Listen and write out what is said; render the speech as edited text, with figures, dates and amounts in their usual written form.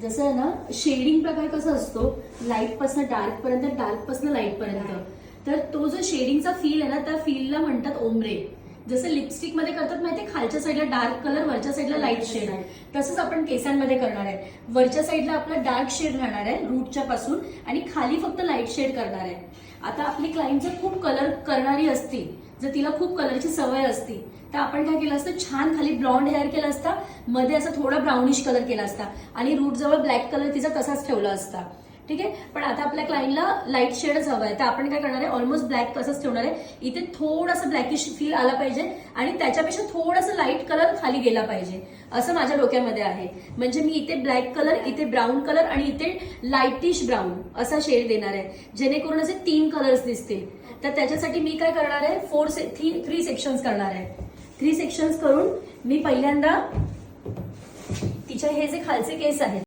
जसं आहे ना, शेडिंग प्रकार कसा असतो, लाईट पासून डार्क पर्यंत, डार्क पासून लाईट पर्यंत. तर तो जो शेडिंगचा फील आहे ना, त्या फीलला म्हणतात ओम्ब्रे. जसं लिपस्टिक मध्ये करतात माहितीये, खालच्या साईडला डार्क कलर, वरच्या साईडला लाईट शेड. तसंच आपण केसांमध्ये करणार आहे. वरच्या साईडला आपला डार्क शेड राहणार आहे रूटच्या पासून, आणि खाली फक्त लाईट शेड करणार आहे. आता आपली क्लायंट जर खूप कलर करणारी असती, जर तिला खूप कलरची सवय असती, तर आपण काय केलं असतं, छान खाली ब्लॉन्ड हेअर केला असता, मध्ये असा थोडा ब्राउनिश कलर केला असता, आणि रूट जवळ ब्लॅक कलर तिचा तसाच ठेवला असता. ठीक आहे. पण आता आपल्या क्लायंटला लाईट शेडच हवा आहे, तर आपण काय करणार आहे, ऑलमोस्ट ब्लॅक तसंच ठेवणार आहे. इथे थोडासा ब्लॅकिश फील आला पाहिजे, आणि त्याच्यापेक्षा थोडासा लाईट कलर खाली गेला पाहिजे, असं माझ्या डोक्यामध्ये आहे. म्हणजे मी इथे ब्लॅक कलर, इथे ब्राऊन कलर, आणि इथे लाईटिश ब्राऊन असा शेड देणार आहे, जेणेकरून असे 3 कलर्स दिसतील. तर त्याच्यासाठी मी काय करणार आहे, 3 सेक्शन्स करणार आहे. 3 सेक्शन्स करून मी पहिल्यांदा तिच्या हे जे खालचे केस आहेत